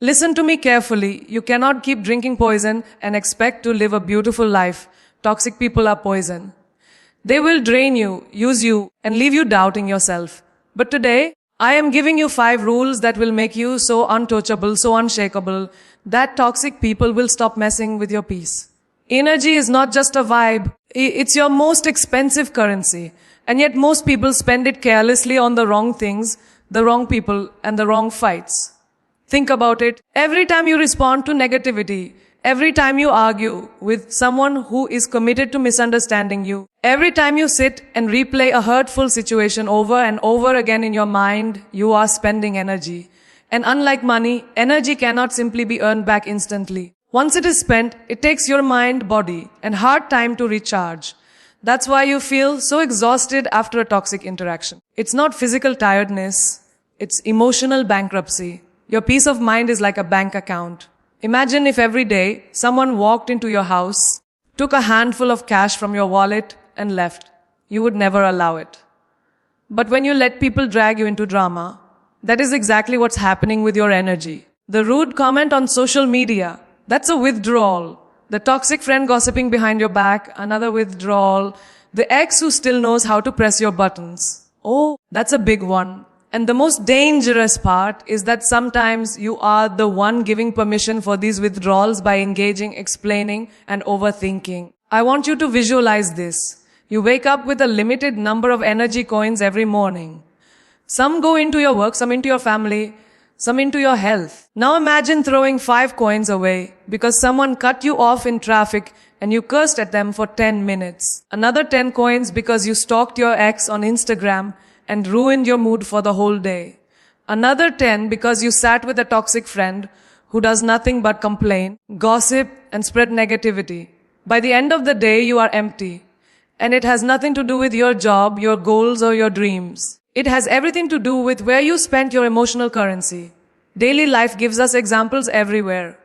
Listen to me carefully. You cannot keep drinking poison and expect to live a beautiful life. Toxic people are poison. They will drain you, use you, and leave you doubting yourself. But today, I am giving you 5 rules that will make you so untouchable, so unshakable, that toxic people will stop messing with your peace. Energy is not just a vibe. It's your most expensive currency. And yet most people spend it carelessly on the wrong things, the wrong people, and the wrong fights. Think about it. Every time you respond to negativity, every time you argue with someone who is committed to misunderstanding you, every time you sit and replay a hurtful situation over and over again in your mind, you are spending energy. And unlike money, energy cannot simply be earned back instantly. Once it is spent, it takes your mind, body, and heart time to recharge. That's why you feel so exhausted after a toxic interaction. It's not physical tiredness, it's emotional bankruptcy. Your peace of mind is like a bank account. Imagine if every day someone walked into your house, took a handful of cash from your wallet and left. You would never allow it. But when you let people drag you into drama, that is exactly what's happening with your energy. The rude comment on social media, that's a withdrawal. The toxic friend gossiping behind your back, another withdrawal. The ex who still knows how to press your buttons. Oh, that's a big one. And the most dangerous part is that sometimes you are the one giving permission for these withdrawals by engaging, explaining, and overthinking. I want you to visualize this. You wake up with a limited number of energy coins every morning. Some go into your work, some into your family, some into your health. Now imagine throwing 5 coins away because someone cut you off in traffic and you cursed at them for 10 minutes. Another 10 coins because you stalked your ex on Instagram and ruined your mood for the whole day. Another 10 because you sat with a toxic friend who does nothing but complain, gossip, and spread negativity. By the end of the day, you are empty. And it has nothing to do with your job, your goals, or your dreams. It has everything to do with where you spent your emotional currency. Daily life gives us examples everywhere.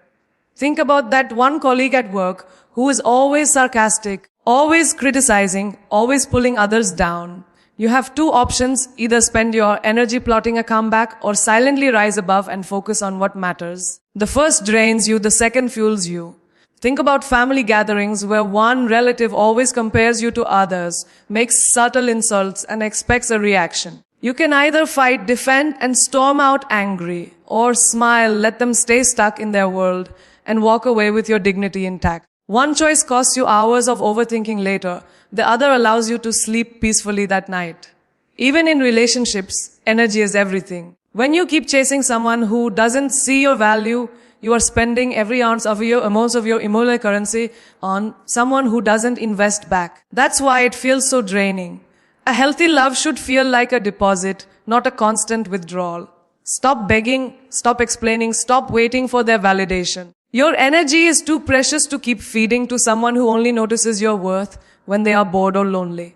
Think about that one colleague at work who is always sarcastic, always criticizing, always pulling others down. You have 2 options, either spend your energy plotting a comeback or silently rise above and focus on what matters. The first drains you, the second fuels you. Think about family gatherings where one relative always compares you to others, makes subtle insults and expects a reaction. You can either fight, defend and storm out angry, or smile, let them stay stuck in their world and walk away with your dignity intact. One choice costs you hours of overthinking later. The other allows you to sleep peacefully that night. Even in relationships, energy is everything. When you keep chasing someone who doesn't see your value, you are spending every ounce of your emotional currency on someone who doesn't invest back. That's why it feels so draining. A healthy love should feel like a deposit, not a constant withdrawal. Stop begging, stop explaining, stop waiting for their validation. Your energy is too precious to keep feeding to someone who only notices your worth when they are bored or lonely.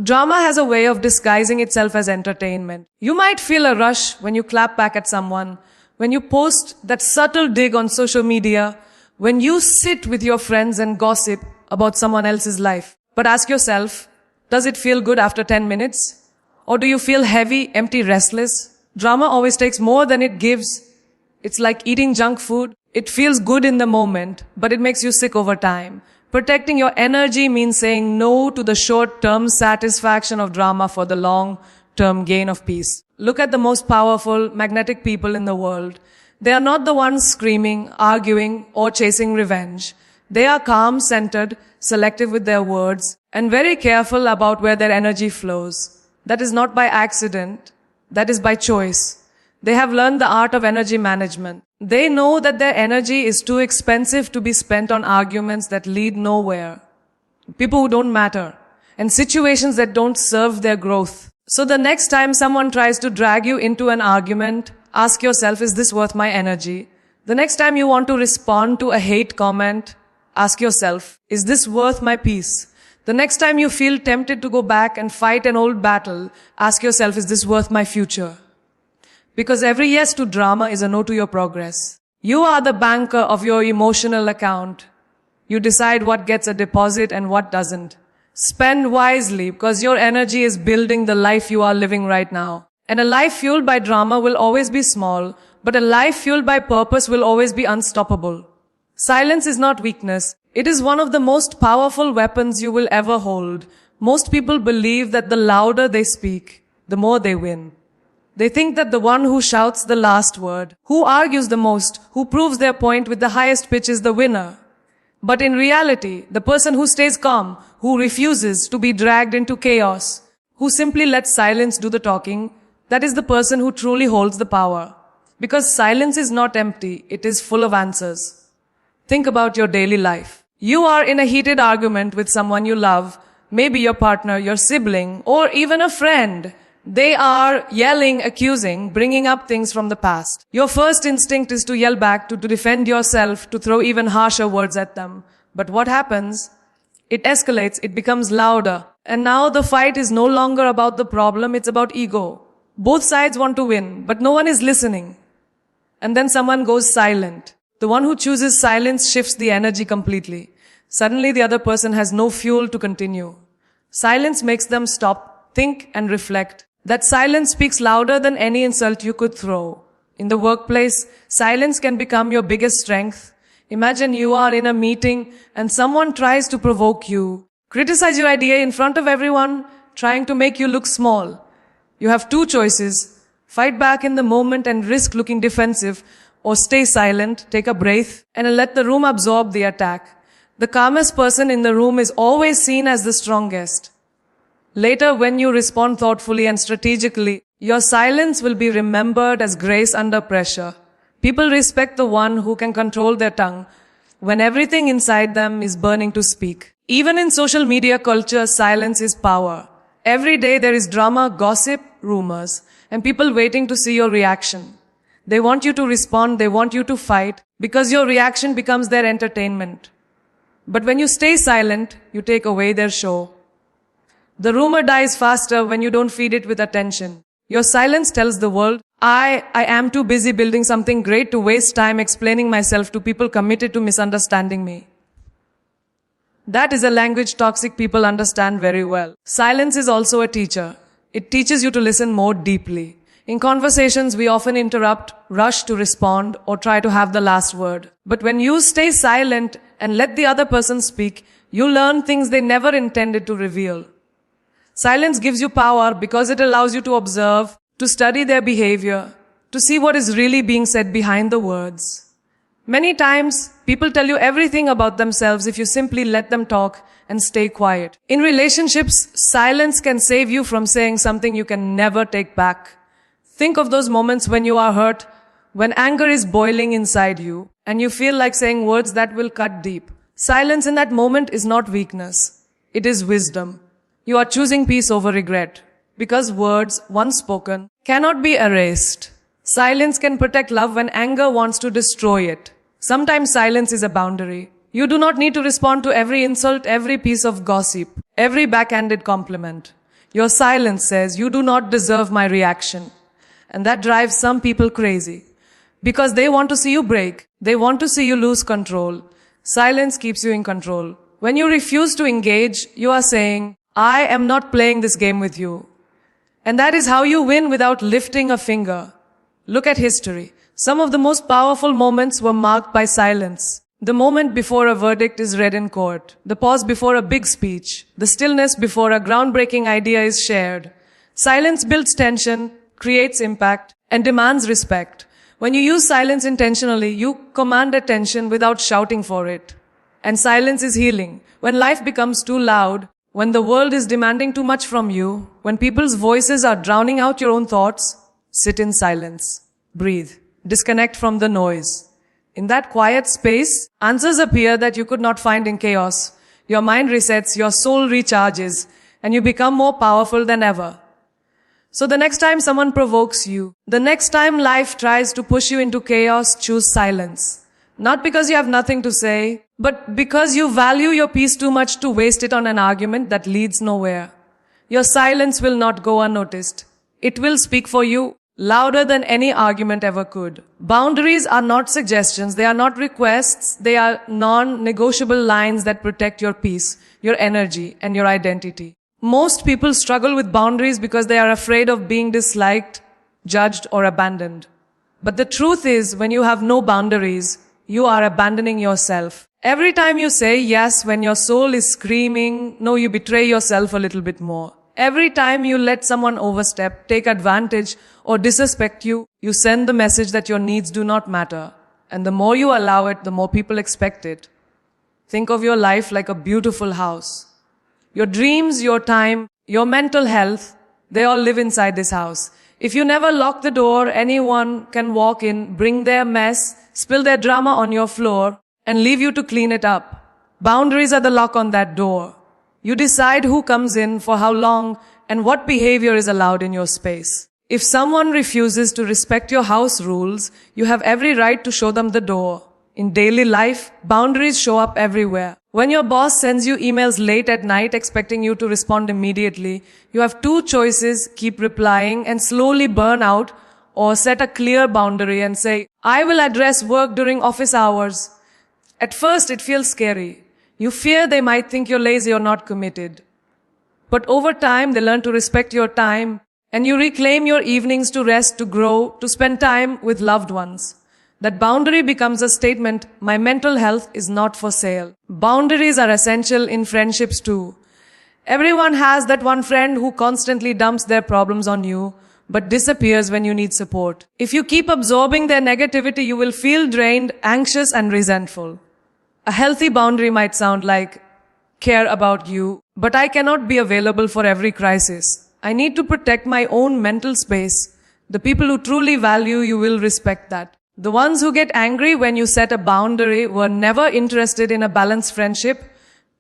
Drama has a way of disguising itself as entertainment. You might feel a rush when you clap back at someone, when you post that subtle dig on social media, when you sit with your friends and gossip about someone else's life. But ask yourself, does it feel good after 10 minutes? Or do you feel heavy, empty, restless? Drama always takes more than it gives. It's like eating junk food. It feels good in the moment, but it makes you sick over time. Protecting your energy means saying no to the short-term satisfaction of drama for the long-term gain of peace. Look at the most powerful, magnetic people in the world. They are not the ones screaming, arguing, or chasing revenge. They are calm, centered, selective with their words, and very careful about where their energy flows. That is not by accident. That is by choice. They have learned the art of energy management. They know that their energy is too expensive to be spent on arguments that lead nowhere, people who don't matter, and situations that don't serve their growth. So the next time someone tries to drag you into an argument, ask yourself, is this worth my energy? The next time you want to respond to a hate comment, ask yourself, is this worth my peace? The next time you feel tempted to go back and fight an old battle, ask yourself, is this worth my future? Because every yes to drama is a no to your progress. You are the banker of your emotional account. You decide what gets a deposit and what doesn't. Spend wisely because your energy is building the life you are living right now. And a life fueled by drama will always be small, But a life fueled by purpose will always be unstoppable. Silence is not weakness. It is one of the most powerful weapons you will ever hold. Most people believe that the louder they speak, the more they win. They think that the one who shouts the last word, who argues the most, who proves their point with the highest pitch is the winner. But in reality, the person who stays calm, who refuses to be dragged into chaos, who simply lets silence do the talking, that is the person who truly holds the power. Because silence is not empty, it is full of answers. Think about your daily life. You are in a heated argument with someone you love, maybe your partner, your sibling, or even a friend. They are yelling, accusing, bringing up things from the past. Your first instinct is to yell back, to defend yourself, to throw even harsher words at them. But what happens? It escalates, it becomes louder. And now the fight is no longer about the problem, it's about ego. Both sides want to win, but no one is listening. And then someone goes silent. The one who chooses silence shifts the energy completely. Suddenly the other person has no fuel to continue. Silence makes them stop, think, and reflect. That silence speaks louder than any insult you could throw. In the workplace, silence can become your biggest strength. Imagine you are in a meeting and someone tries to provoke you, criticize your idea in front of everyone, trying to make you look small. You have two choices: fight back in the moment and risk looking defensive, or stay silent, take a breath, and let the room absorb the attack. The calmest person in the room is always seen as the strongest. Later, when you respond thoughtfully and strategically, your silence will be remembered as grace under pressure. People respect the one who can control their tongue when everything inside them is burning to speak. Even in social media culture, silence is power. Every day there is drama, gossip, rumors, and people waiting to see your reaction. They want you to respond, they want you to fight, because your reaction becomes their entertainment. But when you stay silent, you take away their show. The rumor dies faster when you don't feed it with attention. Your silence tells the world, I am too busy building something great to waste time explaining myself to people committed to misunderstanding me. That is a language toxic people understand very well. Silence is also a teacher. It teaches you to listen more deeply. In conversations, we often interrupt, rush to respond, or try to have the last word. But when you stay silent and let the other person speak, you learn things they never intended to reveal. Silence gives you power because it allows you to observe, to study their behavior, to see what is really being said behind the words. Many times, people tell you everything about themselves if you simply let them talk and stay quiet. In relationships, silence can save you from saying something you can never take back. Think of those moments when you are hurt, when anger is boiling inside you, and you feel like saying words that will cut deep. Silence in that moment is not weakness. It is wisdom. You are choosing peace over regret, because words, once spoken, cannot be erased. Silence can protect love when anger wants to destroy it. Sometimes silence is a boundary. You do not need to respond to every insult, every piece of gossip, every backhanded compliment. Your silence says, you do not deserve my reaction. And that drives some people crazy, because they want to see you break. They want to see you lose control. Silence keeps you in control. When you refuse to engage, you are saying, I am not playing this game with you. And that is how you win without lifting a finger. Look at history. Some of the most powerful moments were marked by silence. The moment before a verdict is read in court. The pause before a big speech. The stillness before a groundbreaking idea is shared. Silence builds tension, creates impact, and demands respect. When you use silence intentionally, you command attention without shouting for it. And silence is healing. When life becomes too loud, when the world is demanding too much from you, when people's voices are drowning out your own thoughts, sit in silence. Breathe. Disconnect from the noise. In that quiet space, answers appear that you could not find in chaos. Your mind resets, your soul recharges, and you become more powerful than ever. So the next time someone provokes you, the next time life tries to push you into chaos, choose silence. Not because you have nothing to say, but because you value your peace too much to waste it on an argument that leads nowhere. Your silence will not go unnoticed. It will speak for you louder than any argument ever could. Boundaries are not suggestions, they are not requests, they are non-negotiable lines that protect your peace, your energy, and your identity. Most people struggle with boundaries because they are afraid of being disliked, judged, or abandoned. But the truth is, when you have no boundaries, you are abandoning yourself. Every time you say yes when your soul is screaming, no, you betray yourself a little bit more. Every time you let someone overstep, take advantage, or disrespect you, you send the message that your needs do not matter. And the more you allow it, the more people expect it. Think of your life like a beautiful house. Your dreams, your time, your mental health, they all live inside this house. If you never lock the door, anyone can walk in, bring their mess, spill their drama on your floor, and leave you to clean it up. Boundaries are the lock on that door. You decide who comes in, for how long, and what behavior is allowed in your space. If someone refuses to respect your house rules, you have every right to show them the door. In daily life, boundaries show up everywhere. When your boss sends you emails late at night expecting you to respond immediately, you have two choices: keep replying and slowly burn out, or set a clear boundary and say, I will address work during office hours. At first, it feels scary. You fear they might think you're lazy or not committed. But over time, they learn to respect your time, and you reclaim your evenings to rest, to grow, to spend time with loved ones. That boundary becomes a statement: my mental health is not for sale. Boundaries are essential in friendships too. Everyone has that one friend who constantly dumps their problems on you, but disappears when you need support. If you keep absorbing their negativity, you will feel drained, anxious, and resentful. A healthy boundary might sound like, care about you, but I cannot be available for every crisis. I need to protect my own mental space. The people who truly value you will respect that. The ones who get angry when you set a boundary were never interested in a balanced friendship.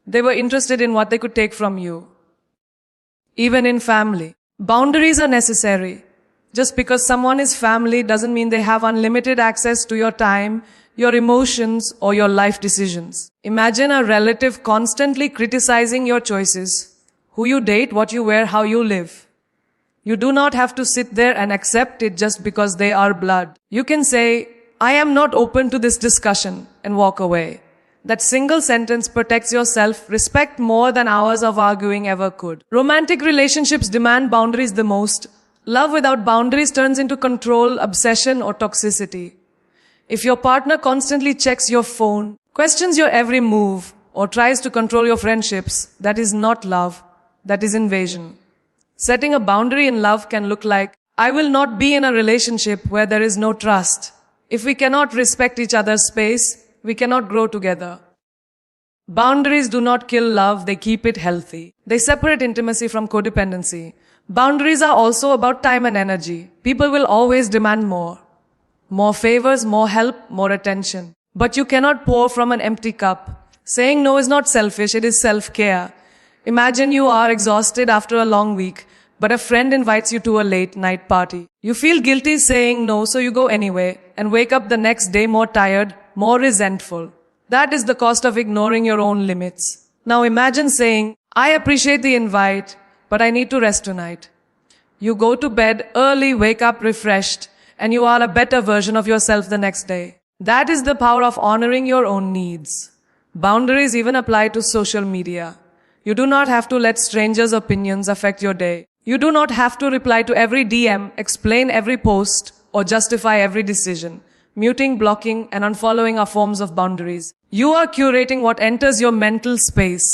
They were interested in what they could take from you. Even in family, boundaries are necessary. Just because someone is family doesn't mean they have unlimited access to your time, your emotions, or your life decisions. Imagine a relative constantly criticizing your choices: who you date, what you wear, how you live. You do not have to sit there and accept it just because they are blood. You can say, I am not open to this discussion, and walk away. That single sentence protects your self-respect more than hours of arguing ever could. Romantic relationships demand boundaries the most. Love without boundaries turns into control, obsession, or toxicity. If your partner constantly checks your phone, questions your every move, or tries to control your friendships, that is not love. That is invasion. Setting a boundary in love can look like, I will not be in a relationship where there is no trust. If we cannot respect each other's space, we cannot grow together. Boundaries do not kill love, they keep it healthy. They separate intimacy from codependency. Boundaries are also about time and energy. People will always demand more. More favors, more help, more attention. But you cannot pour from an empty cup. Saying no is not selfish, it is self-care. Imagine you are exhausted after a long week, but a friend invites you to a late night party. You feel guilty saying no, so you go anyway, and wake up the next day more tired, more resentful. That is the cost of ignoring your own limits. Now imagine saying, I appreciate the invite, but I need to rest tonight. You go to bed early, wake up refreshed, and you are a better version of yourself the next day. That is the power of honoring your own needs. Boundaries even apply to social media. You do not have to let strangers' opinions affect your day. You do not have to reply to every DM, explain every post, or justify every decision. Muting, blocking, and unfollowing are forms of boundaries. You are curating what enters your mental space.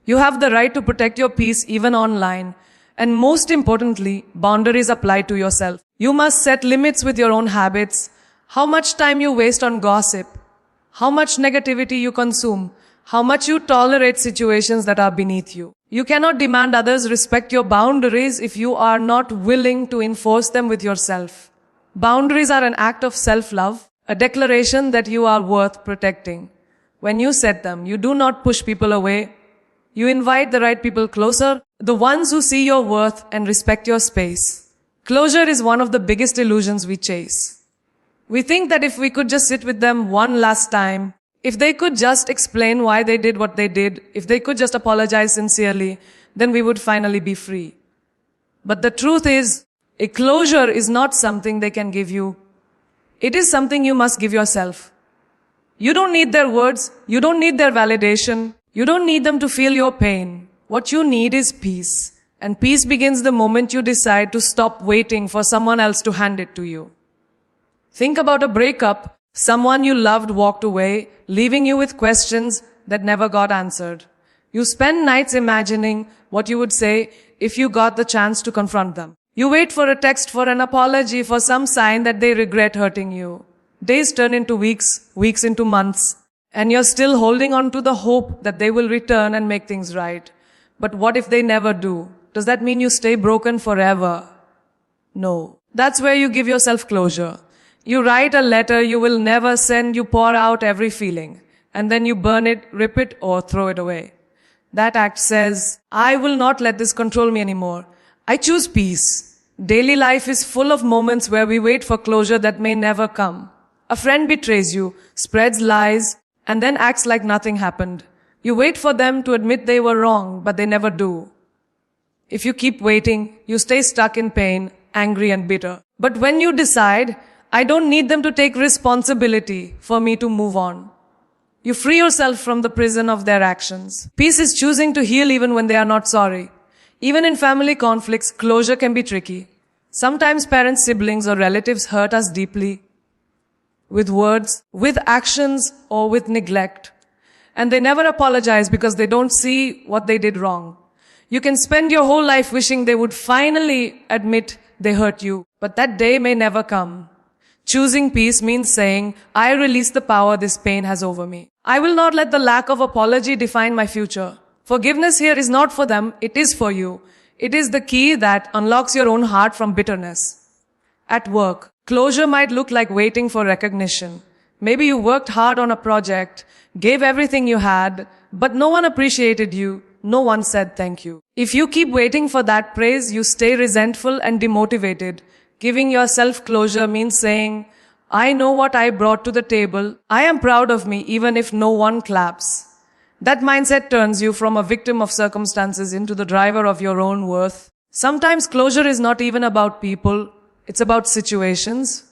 You have the right to protect your peace even online. And most importantly, boundaries apply to yourself. You must set limits with your own habits. How much time you waste on gossip. How much negativity you consume. How much you tolerate situations that are beneath you. You cannot demand others respect your boundaries if you are not willing to enforce them with yourself. Boundaries are an act of self-love, a declaration that you are worth protecting. When you set them, you do not push people away. You invite the right people closer, the ones who see your worth and respect your space. Closure is one of the biggest illusions we chase. We think that if we could just sit with them one last time, if they could just explain why they did what they did, if they could just apologize sincerely, then we would finally be free. But the truth is, a closure is not something they can give you. It is something you must give yourself. You don't need their words. You don't need their validation. You don't need them to feel your pain. What you need is peace. And peace begins the moment you decide to stop waiting for someone else to hand it to you. Think about a breakup. Someone you loved walked away, leaving you with questions that never got answered. You spend nights imagining what you would say if you got the chance to confront them. You wait for a text, for an apology, for some sign that they regret hurting you. Days turn into weeks, weeks into months, and you're still holding on to the hope that they will return and make things right. But what if they never do? Does that mean you stay broken forever? No. That's where you give yourself closure. You write a letter you will never send, you pour out every feeling, and then you burn it, rip it, or throw it away. That act says, I will not let this control me anymore. I choose peace. Daily life is full of moments where we wait for closure that may never come. A friend betrays you, spreads lies, and then acts like nothing happened. You wait for them to admit they were wrong, but they never do. If you keep waiting, you stay stuck in pain, angry and bitter. But when you decide, I don't need them to take responsibility for me to move on, you free yourself from the prison of their actions. Peace is choosing to heal even when they are not sorry. Even in family conflicts, closure can be tricky. Sometimes parents, siblings, or relatives hurt us deeply with words, with actions, or with neglect. And they never apologize because they don't see what they did wrong. You can spend your whole life wishing they would finally admit they hurt you, but that day may never come. Choosing peace means saying, I release the power this pain has over me. I will not let the lack of apology define my future. Forgiveness here is not for them, it is for you. It is the key that unlocks your own heart from bitterness. At work, closure might look like waiting for recognition. Maybe you worked hard on a project, gave everything you had, but no one appreciated you. No one said thank you. If you keep waiting for that praise, you stay resentful and demotivated. Giving yourself closure means saying, I know what I brought to the table. I am proud of me even if no one claps. That mindset turns you from a victim of circumstances into the driver of your own worth. Sometimes closure is not even about people. It's about situations.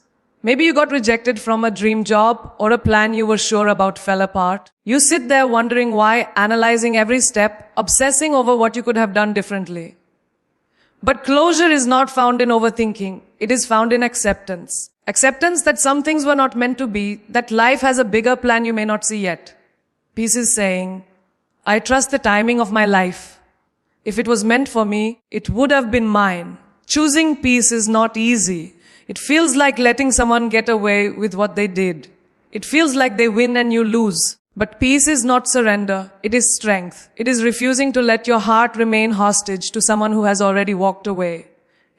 Maybe you got rejected from a dream job or a plan you were sure about fell apart. You sit there wondering why, analyzing every step, obsessing over what you could have done differently. But closure is not found in overthinking. It is found in acceptance. Acceptance that some things were not meant to be, that life has a bigger plan you may not see yet. Peace is saying, I trust the timing of my life. If it was meant for me, it would have been mine. Choosing peace is not easy. It feels like letting someone get away with what they did. It feels like they win and you lose. But peace is not surrender. It is strength. It is refusing to let your heart remain hostage to someone who has already walked away.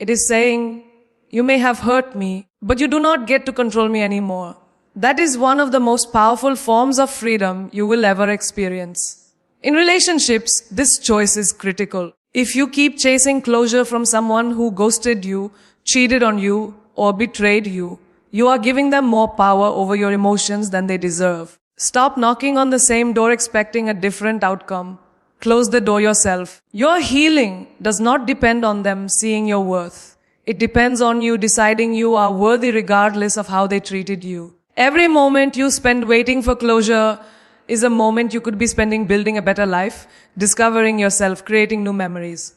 It is saying, you may have hurt me, but you do not get to control me anymore. That is one of the most powerful forms of freedom you will ever experience. In relationships, this choice is critical. If you keep chasing closure from someone who ghosted you, cheated on you, or betrayed you, you are giving them more power over your emotions than they deserve. Stop knocking on the same door expecting a different outcome. Close the door yourself. Your healing does not depend on them seeing your worth. It depends on you deciding you are worthy regardless of how they treated you. Every moment you spend waiting for closure is a moment you could be spending building a better life, discovering yourself, creating new memories.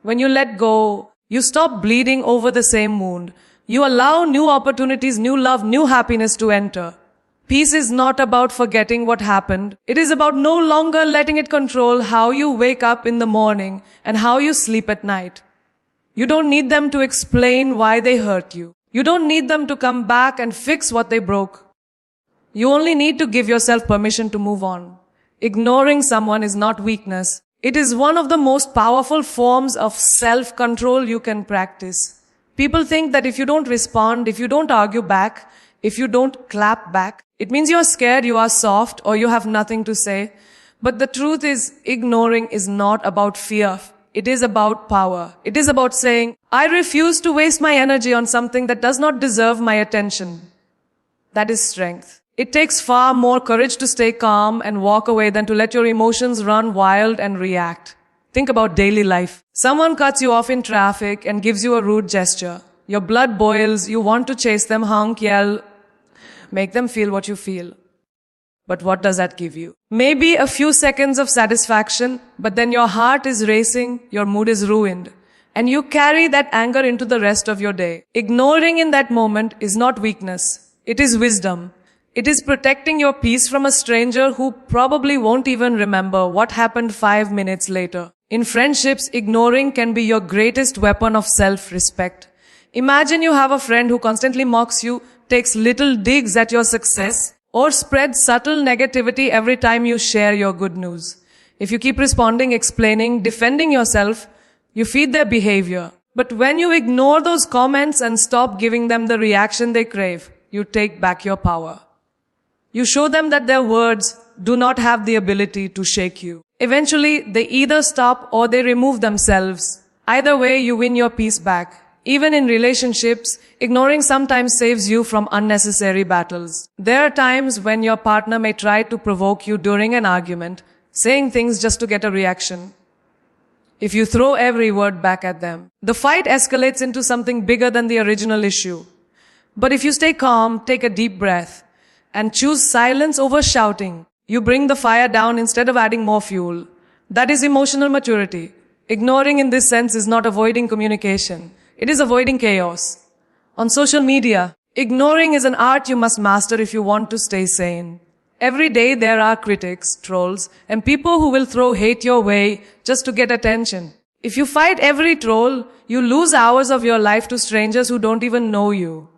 When you let go, you stop bleeding over the same wound. You allow new opportunities, new love, new happiness to enter. Peace is not about forgetting what happened. It is about no longer letting it control how you wake up in the morning and how you sleep at night. You don't need them to explain why they hurt you. You don't need them to come back and fix what they broke. You only need to give yourself permission to move on. Ignoring someone is not weakness. It is one of the most powerful forms of self-control you can practice. People think that if you don't respond, if you don't argue back, if you don't clap back, it means you're scared, you are soft, or you have nothing to say. But the truth is, ignoring is not about fear. It is about power. It is about saying, I refuse to waste my energy on something that does not deserve my attention. That is strength. It takes far more courage to stay calm and walk away than to let your emotions run wild and react. Think about daily life. Someone cuts you off in traffic and gives you a rude gesture. Your blood boils, you want to chase them, honk, yell, make them feel what you feel. But what does that give you? Maybe a few seconds of satisfaction, but then your heart is racing, your mood is ruined. And you carry that anger into the rest of your day. Ignoring in that moment is not weakness. It is wisdom. It is protecting your peace from a stranger who probably won't even remember what happened 5 minutes later. In friendships, ignoring can be your greatest weapon of self-respect. Imagine you have a friend who constantly mocks you, takes little digs at your success, or spreads subtle negativity every time you share your good news. If you keep responding, explaining, defending yourself, you feed their behavior. But when you ignore those comments and stop giving them the reaction they crave, you take back your power. You show them that their words do not have the ability to shake you. Eventually, they either stop or they remove themselves. Either way, you win your peace back. Even in relationships, ignoring sometimes saves you from unnecessary battles. There are times when your partner may try to provoke you during an argument, saying things just to get a reaction. If you throw every word back at them, the fight escalates into something bigger than the original issue. But if you stay calm, take a deep breath, and choose silence over shouting, you bring the fire down instead of adding more fuel. That is emotional maturity. Ignoring in this sense is not avoiding communication. It is avoiding chaos. On social media, ignoring is an art you must master if you want to stay sane. Every day there are critics, trolls, and people who will throw hate your way just to get attention. If you fight every troll, you lose hours of your life to strangers who don't even know you.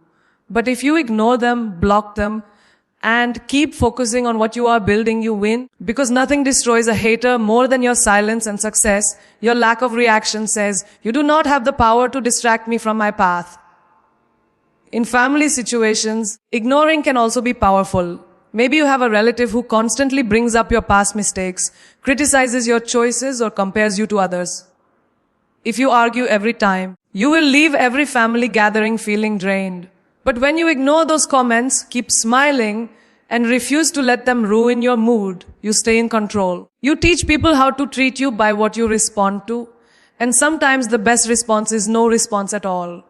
But if you ignore them, block them, and keep focusing on what you are building, you win. Because nothing destroys a hater more than your silence and success. Your lack of reaction says, you do not have the power to distract me from my path. In family situations, ignoring can also be powerful. Maybe you have a relative who constantly brings up your past mistakes, criticizes your choices, or compares you to others. If you argue every time, you will leave every family gathering feeling drained. But when you ignore those comments, keep smiling, and refuse to let them ruin your mood, you stay in control. You teach people how to treat you by what you respond to, and sometimes the best response is no response at all.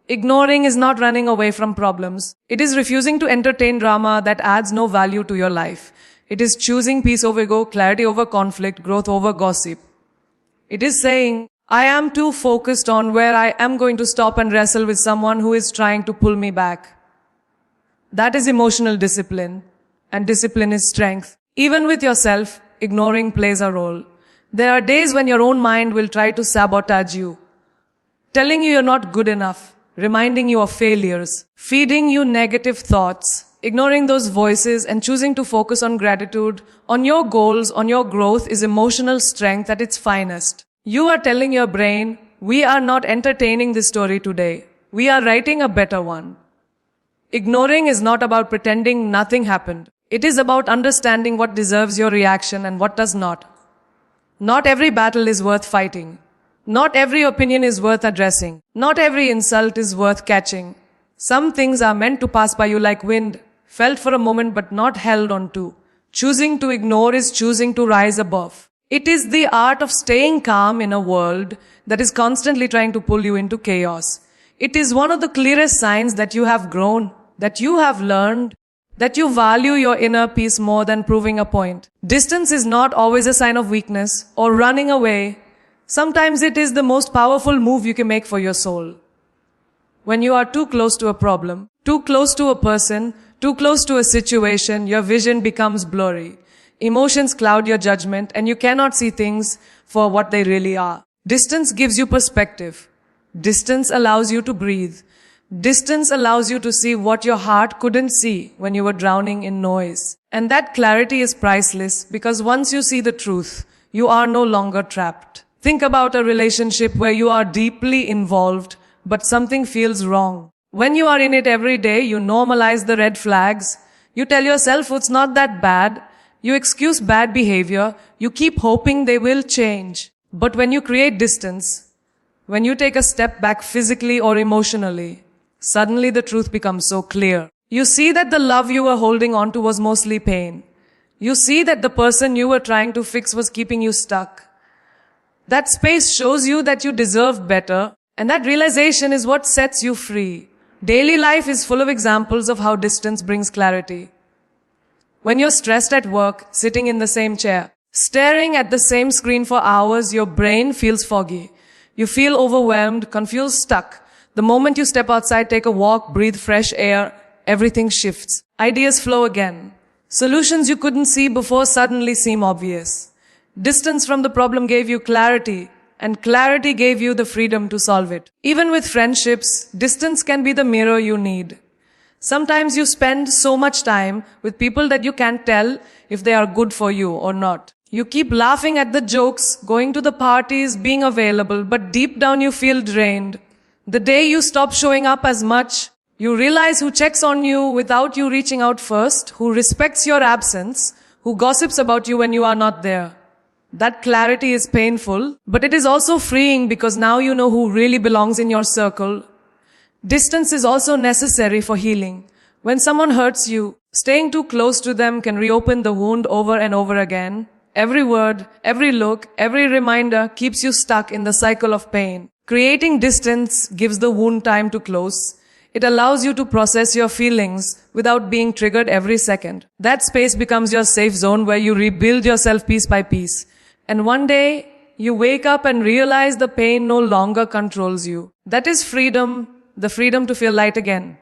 Ignoring is not running away from problems. It is refusing to entertain drama that adds no value to your life. It is choosing peace over ego, clarity over conflict, growth over gossip. It is saying, I am too focused on where I am going to stop and wrestle with someone who is trying to pull me back. That is emotional discipline, and discipline is strength. Even with yourself, ignoring plays a role. There are days when your own mind will try to sabotage you, telling you you're not good enough, reminding you of failures, feeding you negative thoughts. Ignoring those voices and choosing to focus on gratitude, on your goals, on your growth is emotional strength at its finest. You are telling your brain, we are not entertaining this story today. We are writing a better one. Ignoring is not about pretending nothing happened. It is about understanding what deserves your reaction and what does not. Not every battle is worth fighting. Not every opinion is worth addressing. Not every insult is worth catching. Some things are meant to pass by you like wind, felt for a moment but not held on to. Choosing to ignore is choosing to rise above. It is the art of staying calm in a world that is constantly trying to pull you into chaos. It is one of the clearest signs that you have grown, that you have learned, that you value your inner peace more than proving a point. Distance is not always a sign of weakness or running away. Sometimes it is the most powerful move you can make for your soul. When you are too close to a problem, too close to a person, too close to a situation, your vision becomes blurry. Emotions cloud your judgment and you cannot see things for what they really are. Distance gives you perspective. Distance allows you to breathe. Distance allows you to see what your heart couldn't see when you were drowning in noise. And that clarity is priceless because once you see the truth, you are no longer trapped. Think about a relationship where you are deeply involved, but something feels wrong. When you are in it every day, you normalize the red flags. You tell yourself it's not that bad. You excuse bad behavior. You keep hoping they will change. But when you create distance, when you take a step back physically or emotionally, suddenly the truth becomes so clear. You see that the love you were holding on to was mostly pain. You see that the person you were trying to fix was keeping you stuck. That space shows you that you deserve better, and that realization is what sets you free. Daily life is full of examples of how distance brings clarity. When you're stressed at work, sitting in the same chair, staring at the same screen for hours, your brain feels foggy. You feel overwhelmed, confused, stuck. The moment you step outside, take a walk, breathe fresh air, everything shifts. Ideas flow again. Solutions you couldn't see before suddenly seem obvious. Distance from the problem gave you clarity, and clarity gave you the freedom to solve it. Even with friendships, distance can be the mirror you need. Sometimes you spend so much time with people that you can't tell if they are good for you or not. You keep laughing at the jokes, going to the parties, being available, but deep down you feel drained. The day you stop showing up as much, you realize who checks on you without you reaching out first, who respects your absence, who gossips about you when you are not there. That clarity is painful, but it is also freeing because now you know who really belongs in your circle. Distance is also necessary for healing. When someone hurts you, staying too close to them can reopen the wound over and over again. Every word, every look, every reminder keeps you stuck in the cycle of pain. Creating distance gives the wound time to close. It allows you to process your feelings without being triggered every second. That space becomes your safe zone where you rebuild yourself piece by piece. And one day, you wake up and realize the pain no longer controls you. That is freedom, the freedom to feel light again.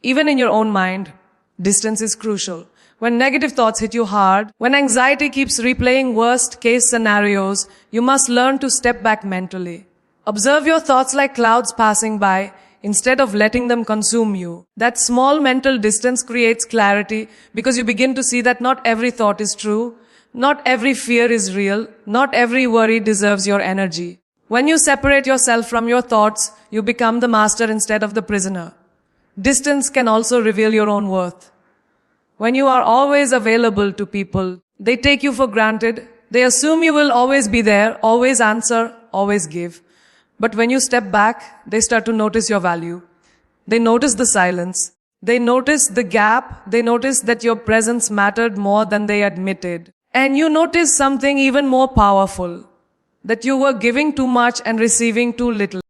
Even in your own mind, distance is crucial. When negative thoughts hit you hard, when anxiety keeps replaying worst-case scenarios, you must learn to step back mentally. Observe your thoughts like clouds passing by, instead of letting them consume you. That small mental distance creates clarity because you begin to see that not every thought is true, not every fear is real, not every worry deserves your energy. When you separate yourself from your thoughts, you become the master instead of the prisoner. Distance can also reveal your own worth. When you are always available to people, they take you for granted. They assume you will always be there, always answer, always give. But when you step back, they start to notice your value. They notice the silence. They notice the gap. They notice that your presence mattered more than they admitted. And you notice something even more powerful, that you were giving too much and receiving too little.